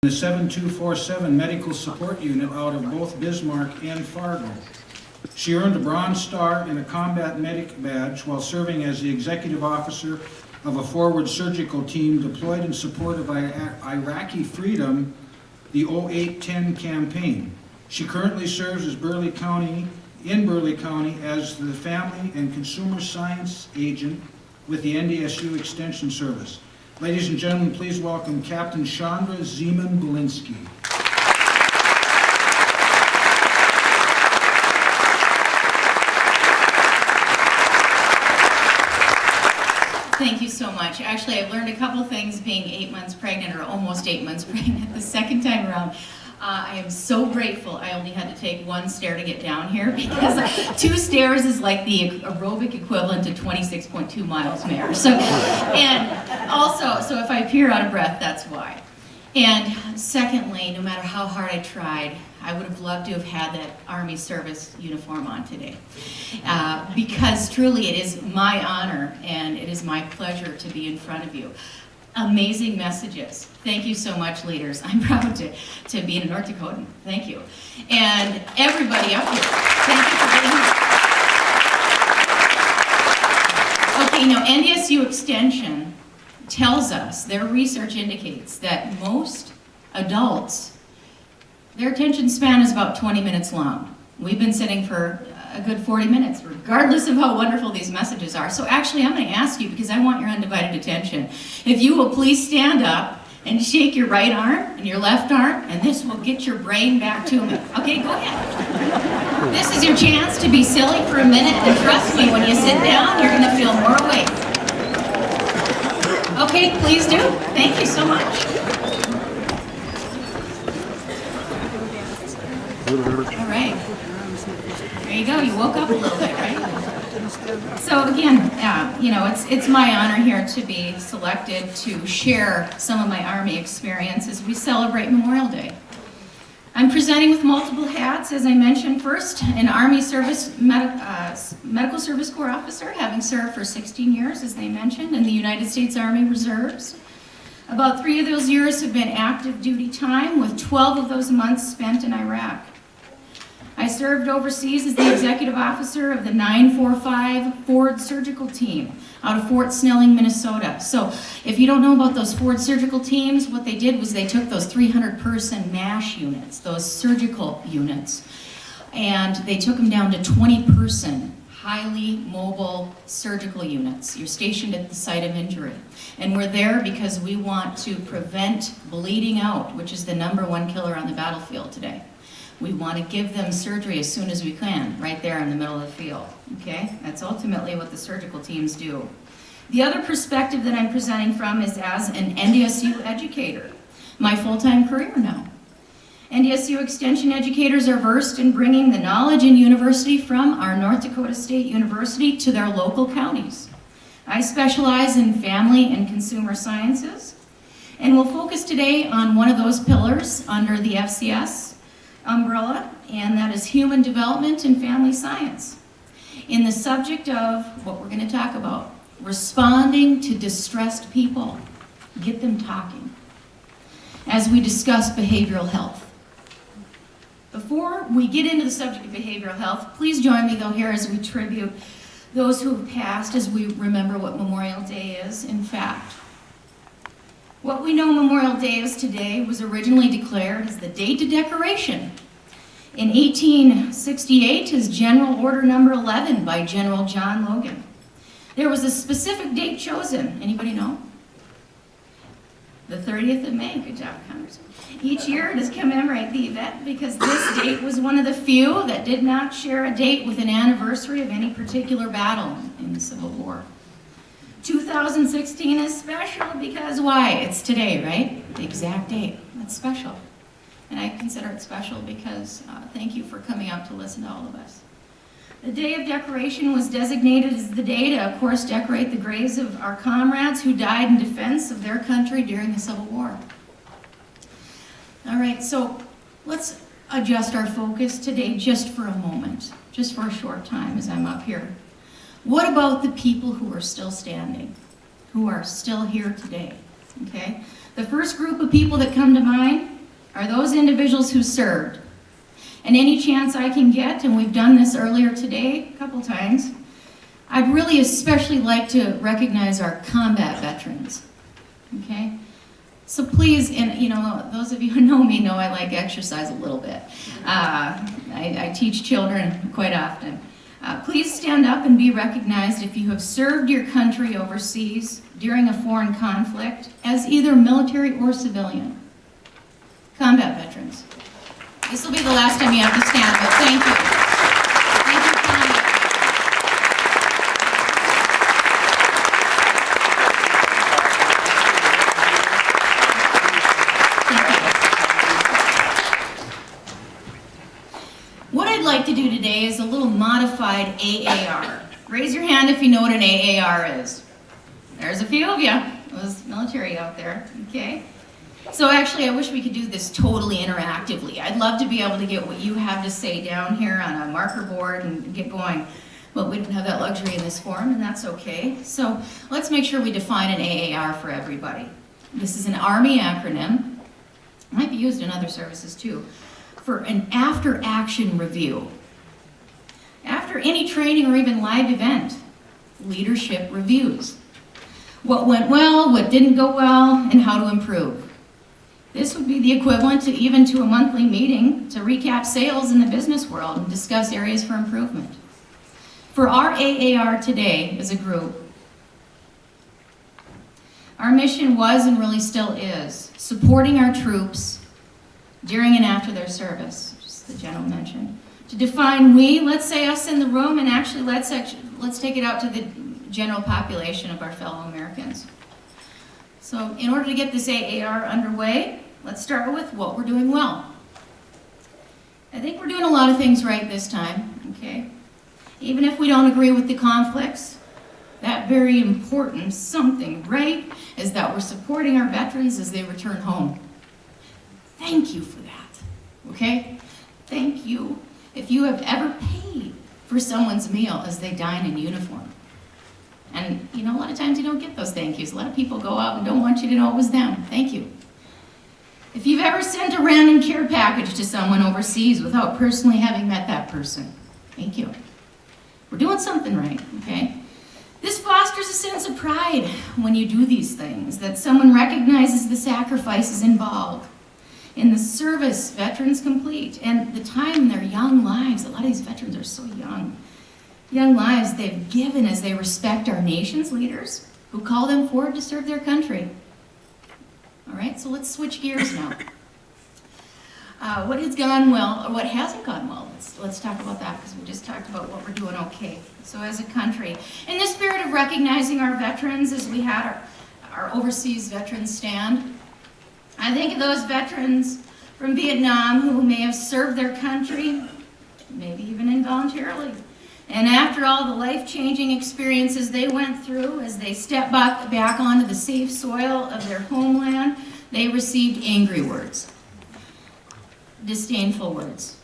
the 7247 Medical Support Unit out of both Bismarck and Fargo. She earned a Bronze Star and a Combat Medic Badge while serving as the executive officer of a forward surgical team deployed in support of Iraqi freedom, the 08-10 campaign. She currently serves as Burleigh County as the Family and Consumer Science Agent with the NDSU Extension Service. Ladies and gentlemen, please welcome Captain Shaundra Ziemann-Bolinske. Thank you so much. Actually, I've learned a couple things being 8 months pregnant, or almost 8 months pregnant the second time around. I am so grateful I only had to take one stair to get down here, because 2 stairs is like the aerobic equivalent to 26.2 miles an hour. So if I appear out of breath, that's why. And secondly, no matter how hard I tried, I would have loved to have had that Army service uniform on today. Because truly it is my honor and it is my pleasure to be in front of you. Amazing messages. Thank you so much, leaders. I'm proud to be in North Dakota. Thank you. And everybody up here, thank you for being here. Okay, now NDSU Extension tells us, their research indicates that most adults, their attention span is about 20 minutes long. We've been sitting for a good 40 minutes, regardless of how wonderful these messages are. So actually, I'm going to ask you, because I want your undivided attention, if you will please stand up and shake your right arm and your left arm, and this will get your brain back to me. Okay, go ahead. This is your chance to be silly for a minute, and trust me, when you sit down, you're going to feel more awake. Okay, please do. Thank you so much. All right. There you go. You woke up a little bit, right? So again, it's my honor here to be selected to share some of my Army experience as we celebrate Memorial Day. I'm presenting with multiple hats, as I mentioned. First, an Army Medical Service Corps officer, having served for 16 years, as they mentioned, in the United States Army Reserves. About 3 of those years have been active duty time, with 12 of those months spent in Iraq. I served overseas as the executive officer of the 945 Forward Surgical Team out of Fort Snelling, Minnesota. So if you don't know about those Forward Surgical Teams, what they did was they took those 300-person MASH units, those surgical units, and they took them down to 20-person, highly mobile surgical units. You're stationed at the site of injury. And we're there because we want to prevent bleeding out, which is the #1 killer on the battlefield today. We want to give them surgery as soon as we can, right there in the middle of the field, okay? That's ultimately what the surgical teams do. The other perspective that I'm presenting from is as an NDSU educator, my full-time career now. NDSU Extension educators are versed in bringing the knowledge and university from our North Dakota State University to their local counties. I specialize in family and consumer sciences, and we'll focus today on one of those pillars under the FCS umbrella, and that is human development and family science. In the subject of what we're going to talk about, responding to distressed people, get them talking, as we discuss behavioral health. Before we get into the subject of behavioral health, please join me though here as we tribute those who have passed, as we remember what Memorial Day is, in fact. What we know Memorial Day is today was originally declared as the date of decoration. In 1868 as General Order Number 11 by General John Logan. There was a specific date chosen. Anybody know? The 30th of May. Good job, Congressman. Each year it is commemorate the event because this date was one of the few that did not share a date with an anniversary of any particular battle in the Civil War. 2016 is special because why? It's today, right? The exact date. That's special. And I consider it special because thank you for coming out to listen to all of us. The day of decoration was designated as the day to, of course, decorate the graves of our comrades who died in defense of their country during the Civil War. All right, so let's adjust our focus today just for a moment, just for a short time as I'm up here. What about the people who are still standing, who are still here today? Okay? The first group of people that come to mind are those individuals who served. And any chance I can get, and we've done this earlier today a couple times, I'd really especially like to recognize our combat veterans, okay? So please, and you know, those of you who know me know I like exercise a little bit. I teach children quite often. Please stand up and be recognized if you have served your country overseas during a foreign conflict as either military or civilian. Combat veterans. This will be the last time you have to stand, but thank you. Thank you, combat. What I'd like to do today is a little modified AAR. Raise your hand if you know what an AAR is. There's a few of you, those military out there, okay? So actually, I wish we could do this totally interactively. I'd love to be able to get what you have to say down here on a marker board and get going. But we don't have that luxury in this forum, and that's okay. So let's make sure we define an AAR for everybody. This is an Army acronym. It might be used in other services too. For an after-action review. After any training or even live event, leadership reviews. What went well, what didn't go well, and how to improve. This would be the equivalent to even to a monthly meeting to recap sales in the business world and discuss areas for improvement. For our AAR today as a group, our mission was and really still is supporting our troops during and after their service, just the general mention. To define we, let's say us in the room, and actually let's take it out to the general population of our fellow Americans. So in order to get this AAR underway, let's start with what we're doing well. I think we're doing a lot of things right this time, okay? Even if we don't agree with the conflicts, that very important something right is that we're supporting our veterans as they return home. Thank you for that, okay? Thank you if you have ever paid for someone's meal as they dine in uniform. And you know, a lot of times you don't get those thank yous. A lot of people go out and don't want you to know it was them. Thank you. If you've ever sent a random care package to someone overseas without personally having met that person, thank you. We're doing something right, okay? This fosters a sense of pride when you do these things, that someone recognizes the sacrifices involved in the service veterans complete and the time in their young lives. A lot of these veterans are so young. Young lives they've given as they respect our nation's leaders who call them forward to serve their country. All right, so let's switch gears now. What has gone well, or what hasn't gone well? Let's talk about that, because we just talked about what we're doing okay. So as a country, in the spirit of recognizing our veterans as we had our overseas veterans stand, I think of those veterans from Vietnam who may have served their country, maybe even involuntarily. And after all the life-changing experiences they went through, as they stepped back onto the safe soil of their homeland, they received angry words, disdainful words.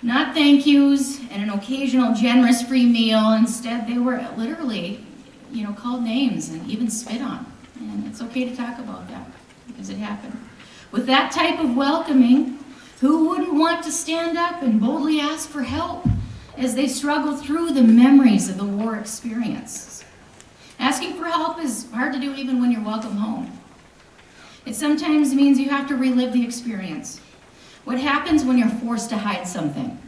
Not thank yous and an occasional generous free meal. Instead, they were literally, called names and even spit on. And it's okay to talk about that, because it happened. With that type of welcoming, who wouldn't want to stand up and boldly ask for help as they struggle through the memories of the war experience? Asking for help is hard to do even when you're welcome home. It sometimes means you have to relive the experience. What happens when you're forced to hide something?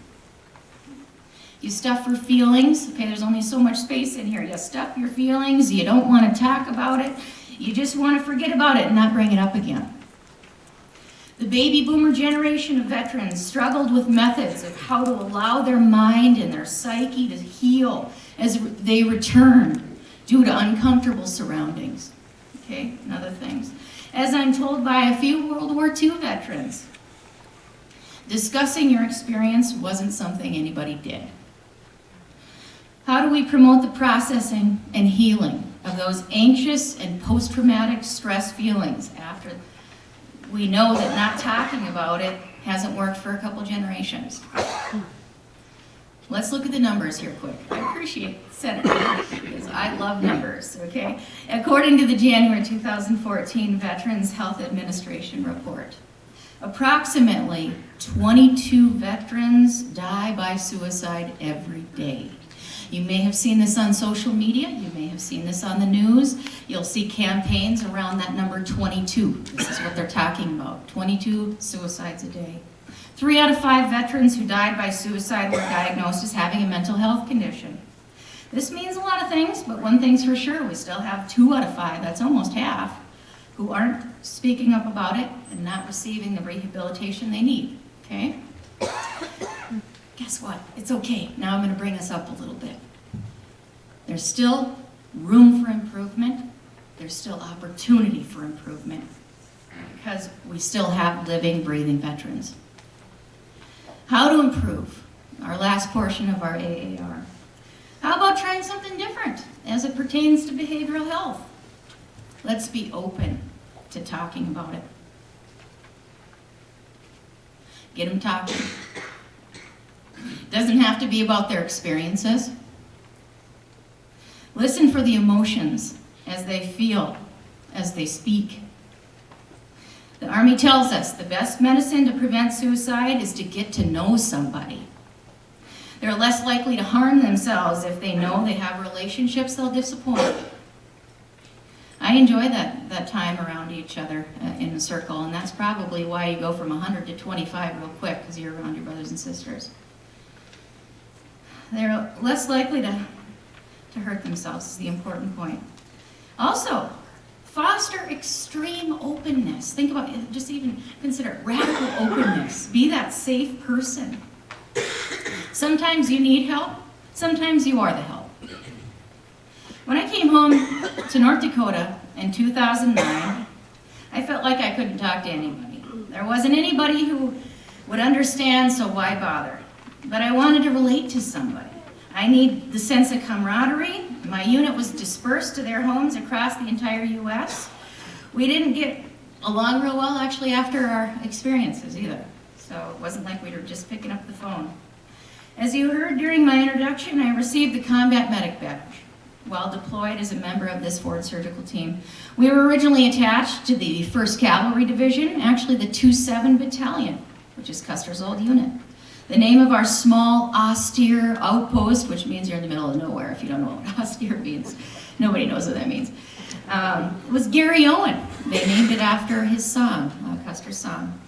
You stuff your feelings. Okay, there's only so much space in here. You stuff your feelings. You don't want to talk about it. You just want to forget about it and not bring it up again. The baby boomer generation of veterans struggled with methods of how to allow their mind and their psyche to heal as they returned due to uncomfortable surroundings, okay, and other things. As I'm told by a few World War II veterans, discussing your experience wasn't something anybody did. How do we promote the processing and healing of those anxious and post-traumatic stress feelings after we know that not talking about it hasn't worked for a couple generations? Let's look at the numbers here quick. I appreciate Senator, because I love numbers, okay? According to the January 2014 Veterans Health Administration report, Approximately 22 veterans die by suicide every day. You may have seen this on social media, you may have seen this on the news. You'll see campaigns around that number 22. This is what they're talking about, 22 suicides a day. 3 out of 5 veterans who died by suicide were diagnosed as having a mental health condition. This means a lot of things, but one thing's for sure, we still have 2 out of 5, that's almost half, who aren't speaking up about it and not receiving the rehabilitation they need, okay? Guess what? It's okay. Now I'm going to bring us up a little bit. There's still room for improvement. There's still opportunity for improvement because we still have living, breathing veterans. How to improve? Our last portion of our AAR. How about trying something different as it pertains to behavioral health? Let's be open to talking about it. Get them talking. Doesn't have to be about their experiences. Listen for the emotions as they feel, as they speak. The Army tells us the best medicine to prevent suicide is to get to know somebody. They're less likely to harm themselves if they know they have relationships they'll disappoint. I enjoy that time around each other in a circle, and that's probably why you go from 100 to 25 real quick, because you're around your brothers and sisters. They're less likely to hurt themselves is the important point. Also, foster extreme openness. Think about it, just even consider radical openness. Be that safe person. Sometimes you need help, sometimes you are the help. When I came home to North Dakota in 2009, I felt like I couldn't talk to anybody. There wasn't anybody who would understand, so why bother? But I wanted to relate to somebody. I need the sense of camaraderie. My unit was dispersed to their homes across the entire U.S. We didn't get along real well, actually, after our experiences either. So it wasn't like we were just picking up the phone. As you heard during my introduction, I received the Combat Medic Badge while deployed as a member of this Forward Surgical Team. We were originally attached to the 1st Cavalry Division, actually the 2-7 Battalion, which is Custer's old unit. The name of our small, austere outpost, which means you're in the middle of nowhere if you don't know what austere means. Nobody knows what that means. Was Gary Owen. They named it after his song, Custer's song.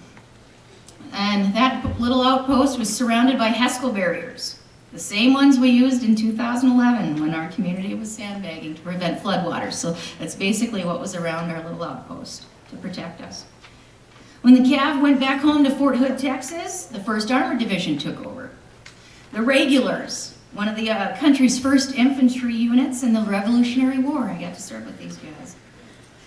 And that little outpost was surrounded by Heskel barriers, the same ones we used in 2011 when our community was sandbagging to prevent floodwaters. So that's basically what was around our little outpost to protect us. When the Cav went back home to Fort Hood, Texas, the 1st Armored Division took over. The Regulars, one of the country's first infantry units in the Revolutionary War. I got to serve with these guys.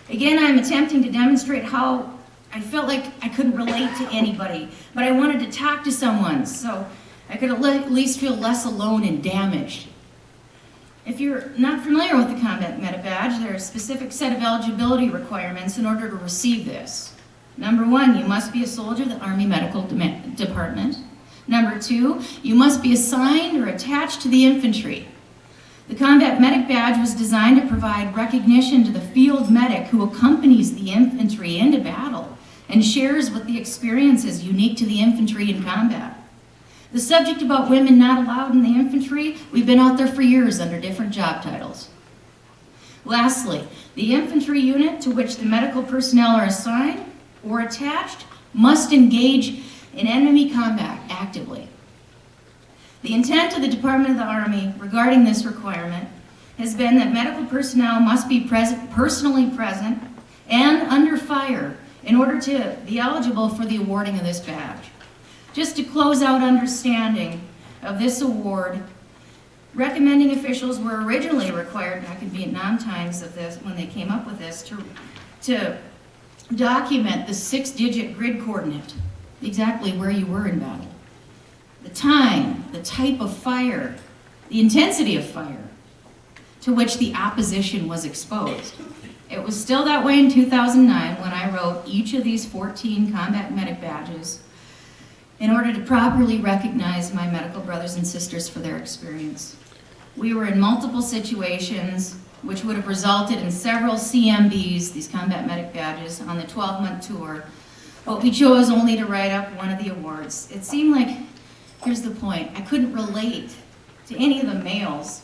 Again, I'm attempting to demonstrate how I felt like I couldn't relate to anybody, but I wanted to talk to someone so I could at least feel less alone and damaged. If you're not familiar with the Combat Medic Badge, there are a specific set of eligibility requirements in order to receive this. Number 1, you must be a soldier of the Army Medical Department. Number 2, you must be assigned or attached to the infantry. The Combat Medic Badge was designed to provide recognition to the field medic who accompanies the infantry into battle and shares what the experience is unique to the infantry in combat. The subject about women not allowed in the infantry, we've been out there for years under different job titles. Lastly, the infantry unit to which the medical personnel are assigned or attached must engage in enemy combat actively. The intent of the Department of the Army regarding this requirement has been that medical personnel must be personally present and under fire in order to be eligible for the awarding of this badge. Just to close out understanding of this award, recommending officials were originally required back in Vietnam times of this, when they came up with this, to document the 6-digit grid coordinate, exactly where you were in battle. The time, the type of fire, the intensity of fire to which the opposition was exposed. It was still that way in 2009 when I wrote each of these 14 Combat Medic Badges in order to properly recognize my medical brothers and sisters for their experience. We were in multiple situations which would have resulted in several CMBs, these Combat Medic Badges, on the 12-month tour, but we chose only to write up one of the awards. It seemed like, here's the point, I couldn't relate to any of the males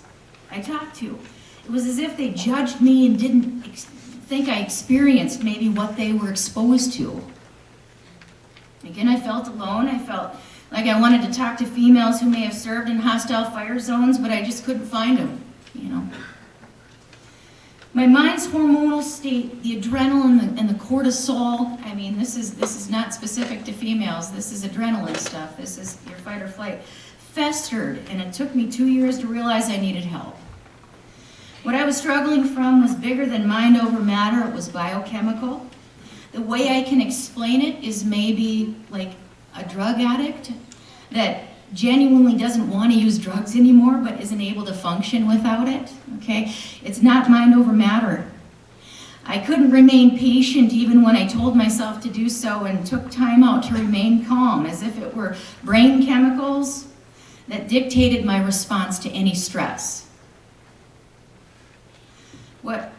I talked to. It was as if they judged me and didn't think I experienced maybe what they were exposed to. Again, I felt alone. I felt like I wanted to talk to females who may have served in hostile fire zones, but I just couldn't find them, you know. My mind's hormonal state, the adrenaline and the cortisol, I mean, this is not specific to females. This is adrenaline stuff. This is your fight or flight. Festered, and it took me 2 years to realize I needed help. What I was struggling from was bigger than mind over matter. It was biochemical. The way I can explain it is maybe like a drug addict that genuinely doesn't want to use drugs anymore but isn't able to function without it, okay? It's not mind over matter. I couldn't remain patient even when I told myself to do so and took time out to remain calm, as if it were brain chemicals that dictated my response to any stress. What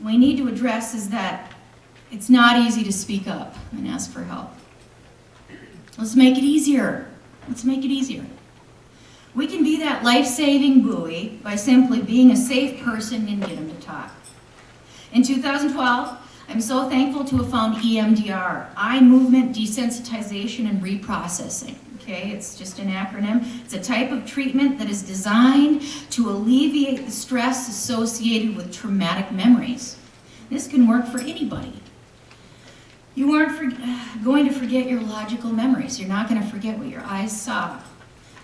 we need to address is that it's not easy to speak up and ask for help. Let's make it easier. Let's make it easier. We can be that life-saving buoy by simply being a safe person and get them to talk. In 2012, I'm so thankful to have found EMDR, Eye Movement Desensitization and Reprocessing. Okay, it's just an acronym. It's a type of treatment that is designed to alleviate the stress associated with traumatic memories. This can work for anybody. You aren't going to forget your logical memories. You're not going to forget what your eyes saw.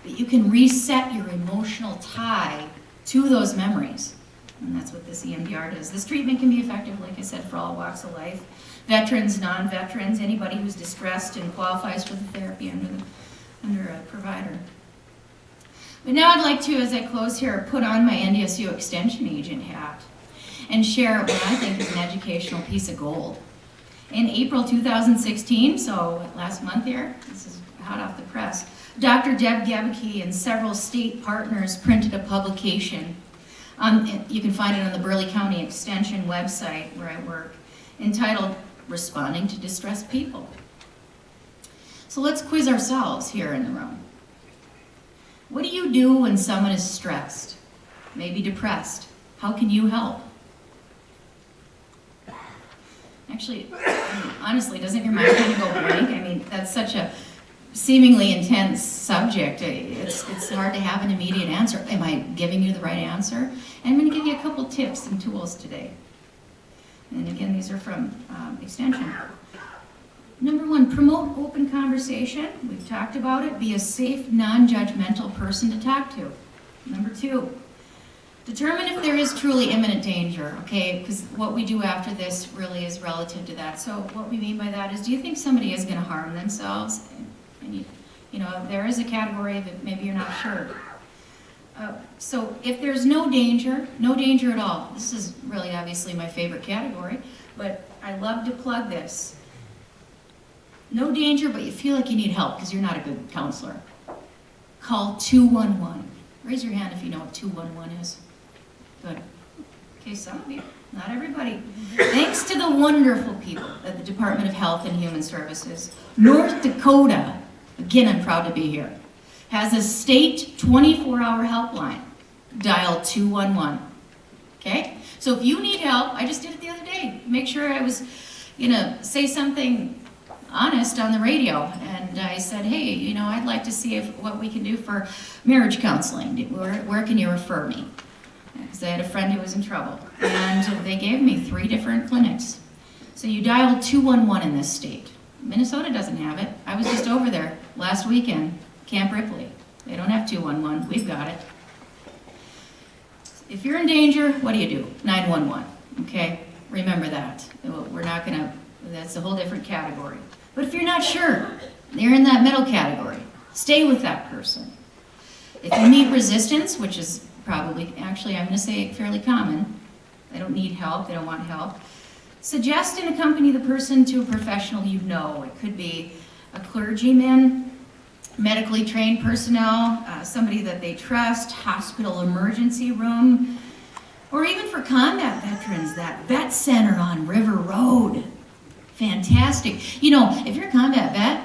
But you can reset your emotional tie to those memories. And that's what this EMDR does. This treatment can be effective, like I said, for all walks of life. Veterans, non-veterans, anybody who's distressed and qualifies for the therapy under a provider. But now I'd like to, as I close here, put on my NDSU Extension Agent hat and share what I think is an educational piece of gold. In April 2016, so last month here, this is hot off the press, Dr. Deb Gebeke and several state partners printed a publication. You can find it on the Burleigh County Extension website where I work, entitled Responding to Distressed People. So let's quiz ourselves here in the room. What do you do when someone is stressed, maybe depressed? How can you help? Actually, honestly, doesn't your mind kind of go blank? I mean, that's such a seemingly intense subject. It's hard to have an immediate answer. Am I giving you the right answer? And I'm going to give you a couple tips and tools today. And again, these are from Extension. Number one, promote open conversation. We've talked about it. Be a safe, non-judgmental person to talk to. Number two, determine if there is truly imminent danger, okay? Because what we do after this really is relative to that. So what we mean by that is, do you think somebody is going to harm themselves? And you know, there is a category that maybe you're not sure. So if there's no danger at all, this is really obviously my favorite category, but I love to plug this. No danger, but you feel like you need help because you're not a good counselor. Call 211. Raise your hand if you know what 211 is. Good. Okay, some of you, not everybody. Thanks to the wonderful people at the Department of Health and Human Services, North Dakota, again, I'm proud to be here, has a state 24-hour helpline. Dial 211. Okay? So if you need help, I just did it the other day. Make sure I was say something honest on the radio, and I said, hey, I'd like to see what we can do for marriage counseling. Where can you refer me? Because I had a friend who was in trouble, and they gave me 3 different clinics. So you dial 211 in this state. Minnesota doesn't have it. I was just over there last weekend, Camp Ripley. They don't have 211. We've got it. If you're in danger, what do? 911. Okay? Remember that. We're not going to, that's a whole different category. But if you're not sure, you're in that middle category. Stay with that person. If you need resistance, which is probably, actually, I'm going to say fairly common, they don't need help, they don't want help, suggest and accompany the person to a professional you know. It could be a clergyman, medically trained personnel, somebody that they trust, hospital emergency room, or even for combat veterans, that vet center on River Road. Fantastic. You know, if you're a combat vet,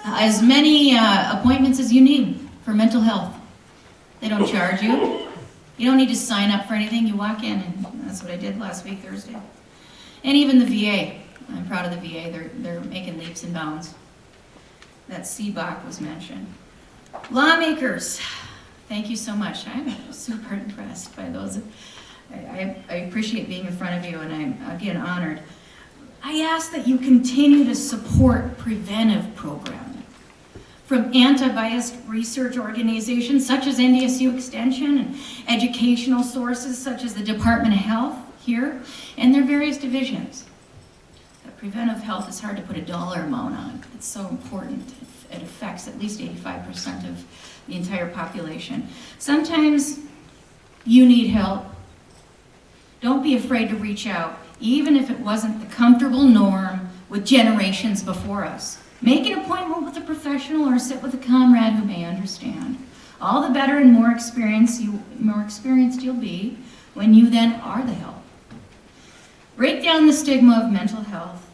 as many appointments as you need for mental health. They don't charge you. You don't need to sign up for anything. You walk in, and that's what I did last week, Thursday. And even the VA. I'm proud of the VA. They're making leaps and bounds. That CBOC was mentioned. Lawmakers, thank you so much. I'm super impressed by those. I appreciate being in front of you, and I'm, again, honored. I ask that you continue to support preventive programming from anti-biased research organizations such as NDSU Extension and educational sources such as the Department of Health here and their various divisions. Preventive health is hard to put a dollar amount on. It's so important. It affects at least 85% of the entire population. Sometimes you need help. Don't be afraid to reach out, even if it wasn't the comfortable norm with generations before us. Make an appointment with a professional or sit with a comrade who may understand. All the better and more experienced you'll be when you then are the help. Break down the stigma of mental health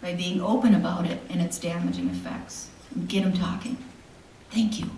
by being open about it and its damaging effects. And get them talking. Thank you.